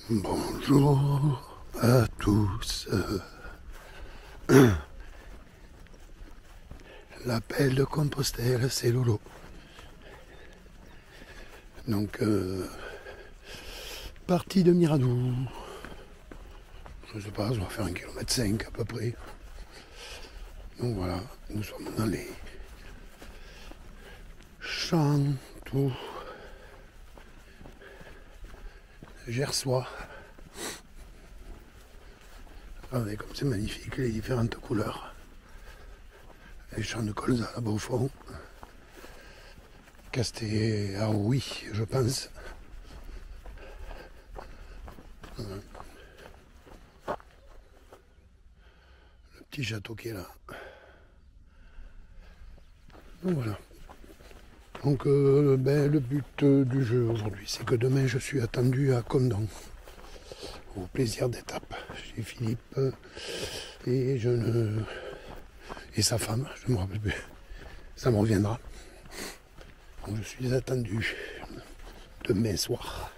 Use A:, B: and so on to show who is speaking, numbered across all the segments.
A: Bonjour à tous. L'appel de Compostelle, c'est Lolo. Donc, partie de Miradou. Je sais pas, ça va faire 1,5 km à peu près. Donc voilà, nous sommes dans les champs tout gersois. Regardez comme c'est magnifique, les différentes couleurs. Les champs de colza là-bas au fond. Castéaoui, je pense. Voilà. Le petit château qui est là. Donc voilà. Donc le but du jeu aujourd'hui, c'est que demain je suis attendu à Condom. Au plaisir d'étape. Chez Philippe et et sa femme, je ne me rappelle plus. Ça me reviendra. Donc je suis attendu demain soir.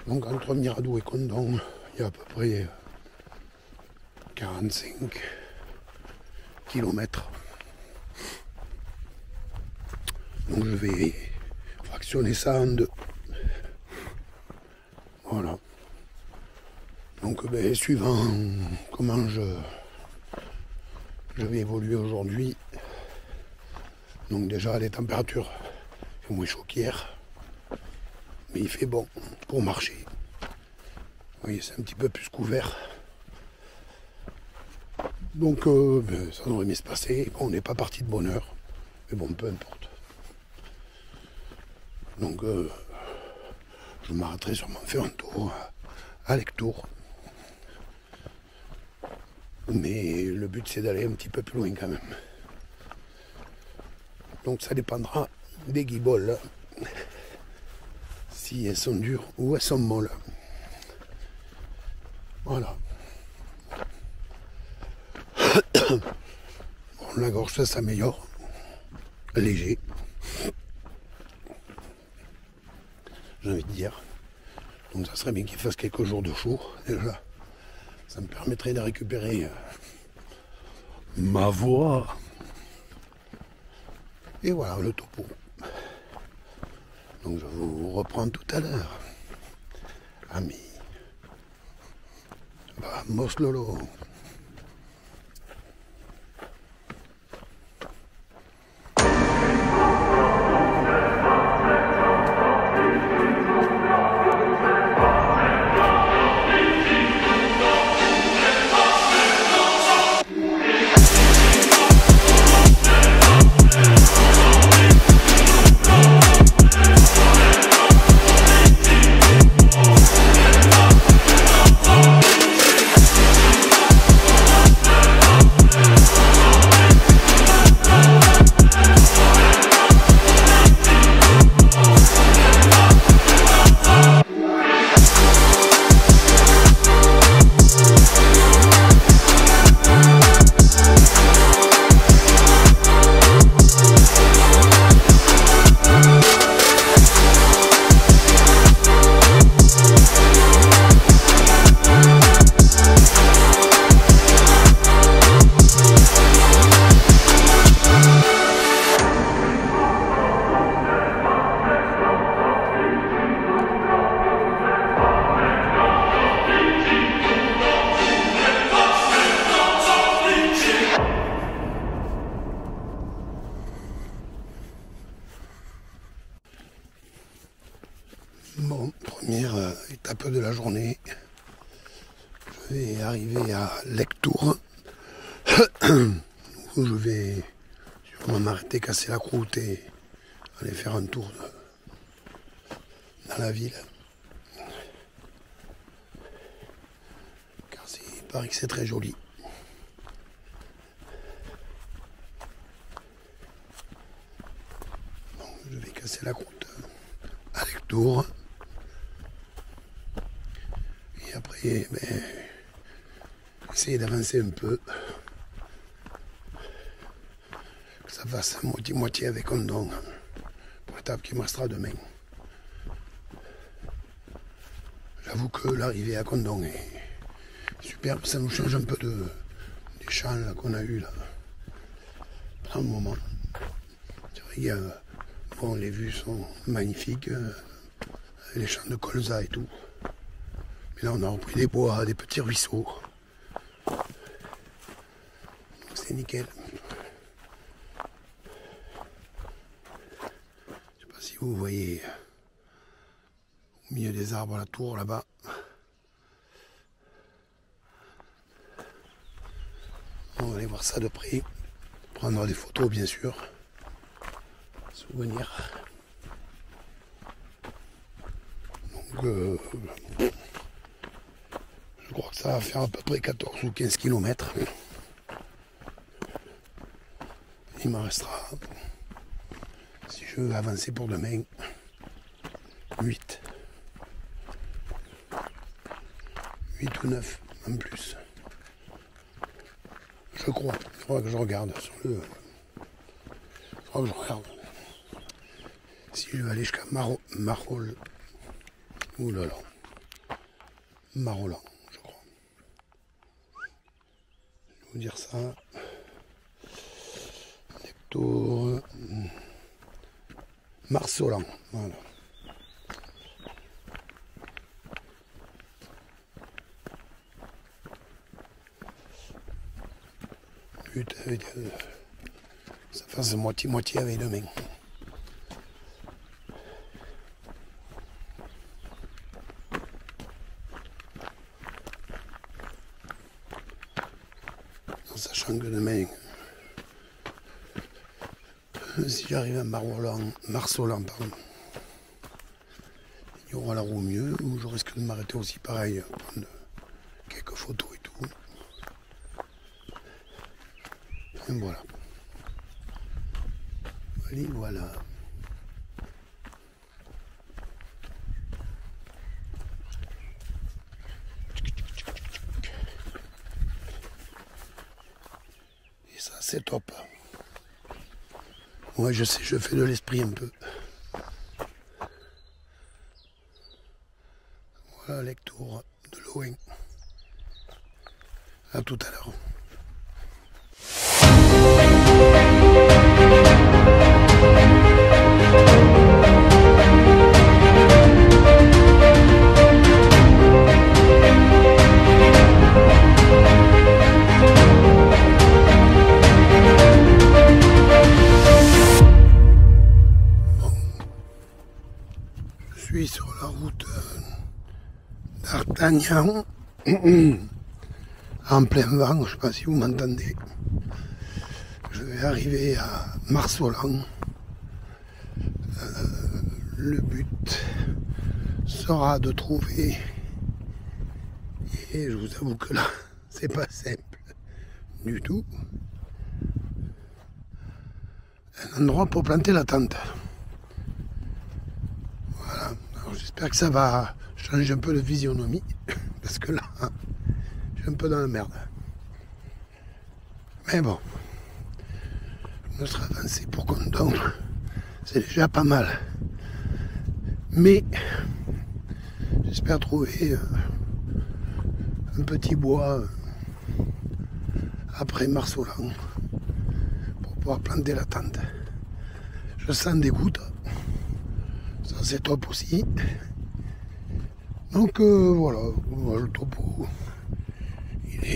A: Donc entre Miradou et Condom, il y a à peu près 45 km. Donc je vais fractionner ça en deux. Voilà. Donc suivant comment je vais évoluer aujourd'hui. Donc déjà les températures, c'est moins chaud qu'hier. Mais il fait bon pour marcher. Vous voyez, c'est un petit peu plus couvert. Donc ça devrait bien se passer. Bon, on n'est pas parti de bonne heure. Mais bon, peu importe. Donc je m'arrêterai sûrement faire un tour à Lectour. Mais le but c'est d'aller un petit peu plus loin quand même. Donc ça dépendra des guiboles. Si elles sont dures ou elles sont molles. Voilà. Bon, la gorge ça s'améliore. Léger. J'ai envie de dire. Donc ça serait bien qu'il fasse quelques jours de chaud déjà. Ça me permettrait de récupérer ma voix. Et voilà le topo. Donc je vous reprends tout à l'heure. Amis. Vamos Lolo. Bon, première étape de la journée. Je vais arriver à Lectour. Où je vais sûrement m'arrêter, casser la croûte et aller faire un tour dans la ville. Car il paraît que c'est très joli. Donc je vais casser la croûte à Lectour. Et après, essayer d'avancer un peu. Que ça fasse moitié-moitié avec Condom. Pour l'étape qui me restera demain. J'avoue que l'arrivée à Condom est superbe, ça nous change un peu des champs qu'on a eu là pendant le moment. C'est vrai, bon, les vues sont magnifiques, les champs de colza et tout. Mais là on a repris des bois, des petits ruisseaux. Donc c'est nickel. Je sais pas si vous voyez au milieu des arbres la tour là-bas. On va aller voir ça de près. Prendre des photos bien sûr. Souvenirs. Donc je crois que ça va faire à peu près 14 ou 15 km. Il m'en restera, si je veux avancer pour demain, 8. 8 ou 9 en plus. Je crois. Il faudra que je regarde sur le. Il faudra que je regarde. Si je vais aller jusqu'à Marol. Ouh là là. Marolan, je crois. Je vais vous dire ça. Lecto. Marsolan. Voilà. Putain, ça fasse moitié-moitié avec demain. En sachant que demain, si j'arrive à Marsolan, pardon, il y aura la roue au mieux, ou je risque de m'arrêter aussi pareil, prendre quelques photos et tout. Et voilà. Allez, voilà. Et ça, c'est top. Ouais, je sais, je fais de l'esprit un peu. Voilà, lecture de loin. À tout à l'heure. Je suis sur la route d'Artagnan, en plein vent, je ne sais pas si vous m'entendez. Je vais arriver à Marsolan. Le but sera de trouver, et je vous avoue que là, c'est pas simple du tout, un endroit pour planter la tente. Voilà, alors j'espère que ça va changer un peu de physionomie, parce que là, je suis un peu dans la merde. Mais bon, je me serais avancé pour Condom, c'est déjà pas mal. Mais j'espère trouver un petit bois après Marsolan pour pouvoir planter la tente. Je sens des gouttes, ça c'est top aussi. Donc voilà, le topo, il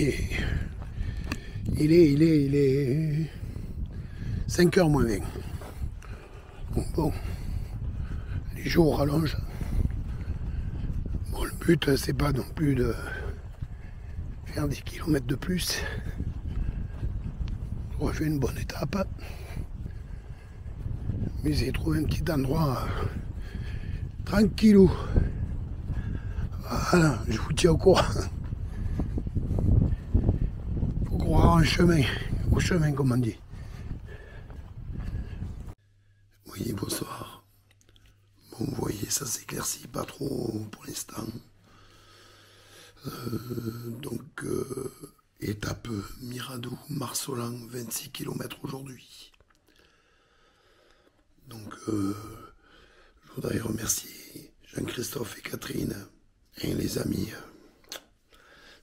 A: est 5h moins 20. Donc bon, les jours rallongent. Bon, le but c'est pas non plus de faire 10 km de plus. J'aurais fait une bonne étape. Mais j'ai trouvé un petit endroit tranquillou. Voilà, je vous tiens au courant. Faut croire au chemin comme on dit. Oui, bonsoir. Bon, vous voyez, ça s'éclaircit pas trop pour l'instant. Donc, étape Miradou, Marsolan, 26 km aujourd'hui. Donc, je voudrais remercier Jean-Christophe et Catherine Et les amis,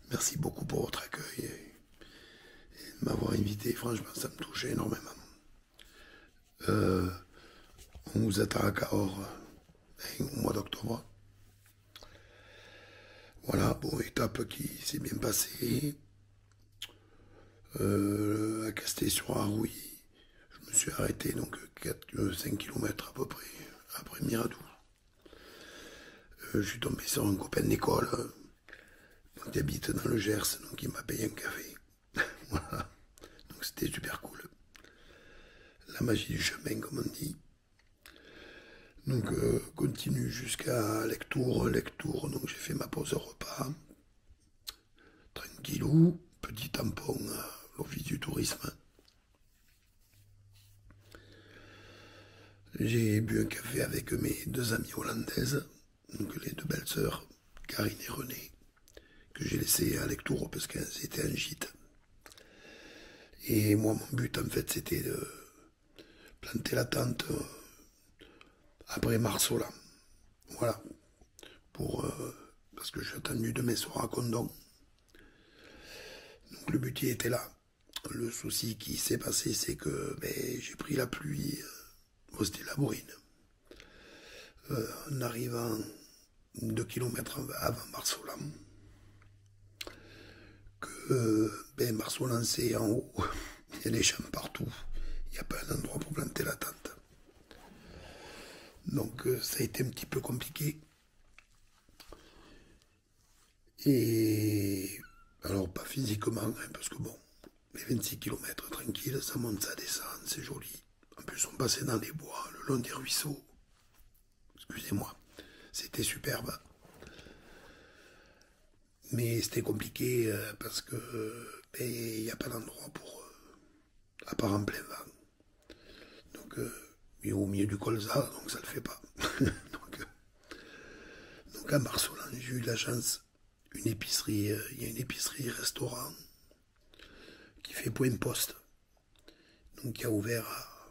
A: merci beaucoup pour votre accueil et de m'avoir invité. Franchement, ça me touchait énormément. On vous attend à Cahors au mois d'octobre. Voilà, bon, étape qui s'est bien passée. À Casté-sur-Arouille, je me suis arrêté donc 5 km à peu près après Miradou. Je suis tombé sur un copain d'école qui habite dans le Gers, donc il m'a payé un café. Voilà, donc c'était super cool. La magie du chemin, comme on dit. Donc continue jusqu'à Lectoure, donc j'ai fait ma pause repas. Tranquillou, petit tampon à l'office du tourisme. J'ai bu un café avec mes deux amies hollandaises, donc les deux belles sœurs, Karine et René, que j'ai laissé à Lectoure parce qu'elles étaient en gîte. Et moi, mon but, en fait, c'était de planter la tente après Marsolan. Voilà. Parce que je suis attendu demain soir à Condon. Donc le but était là. Le souci qui s'est passé, c'est que j'ai pris la pluie, c'était la bourrine. En arrivant 2 km avant Marsolan, que Marsolan c'est en haut, il y a des champs partout, il n'y a pas un endroit pour planter la tente. Donc ça a été un petit peu compliqué. Et alors pas physiquement, hein, parce que bon, les 26 km tranquille, ça monte, ça descend, c'est joli. En plus on passait dans les bois, le long des ruisseaux. Excusez-moi, c'était superbe. Mais c'était compliqué parce que il n'y a pas d'endroit pour à part en plein vent. Donc au milieu du colza, donc ça le fait pas. donc à Marsolan, j'ai eu la chance, une épicerie, il y a une épicerie-restaurant qui fait point poste, donc qui a ouvert à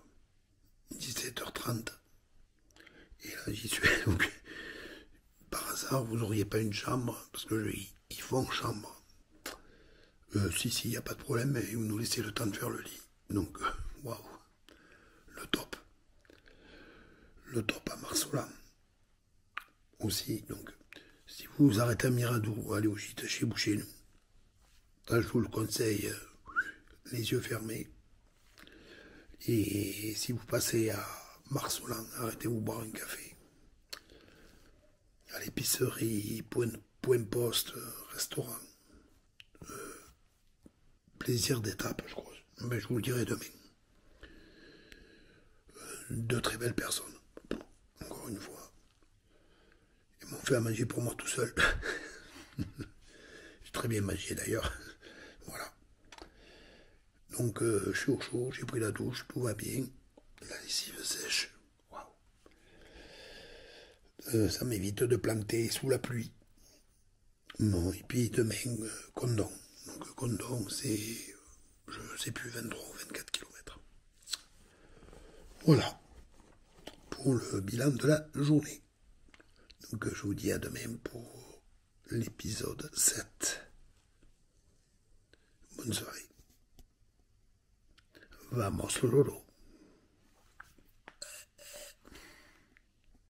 A: 17h30. Et là j'y suis, donc par hasard vous n'auriez pas une chambre, parce que ils font chambre. Si, il n'y a pas de problème, mais vous nous laissez le temps de faire le lit. Donc, waouh, le top. Le top à Marsolan. Aussi, donc, si vous vous arrêtez à Miradou, allez au gîte chez nous. Là, je vous le conseille, les yeux fermés. Et si vous passez à Marsolan, arrêtez-vous boire un café. À l'épicerie, point poste, restaurant. Plaisir d'étape, je crois. Mais je vous le dirai demain. Deux très belles personnes. Encore une fois. Ils m'ont fait à manger pour moi tout seul. J'ai très bien mangé d'ailleurs. Voilà. Donc je suis au chaud, j'ai pris la douche, tout va bien. La lessive sèche. Waouh. Ça m'évite de planter sous la pluie. Bon, et puis demain, Condon. Donc Condon, c'est, je ne sais plus, 23 ou 24 km. Voilà. Pour le bilan de la journée. Donc je vous dis à demain pour l'épisode 7. Bonne soirée. Vamos Lolo.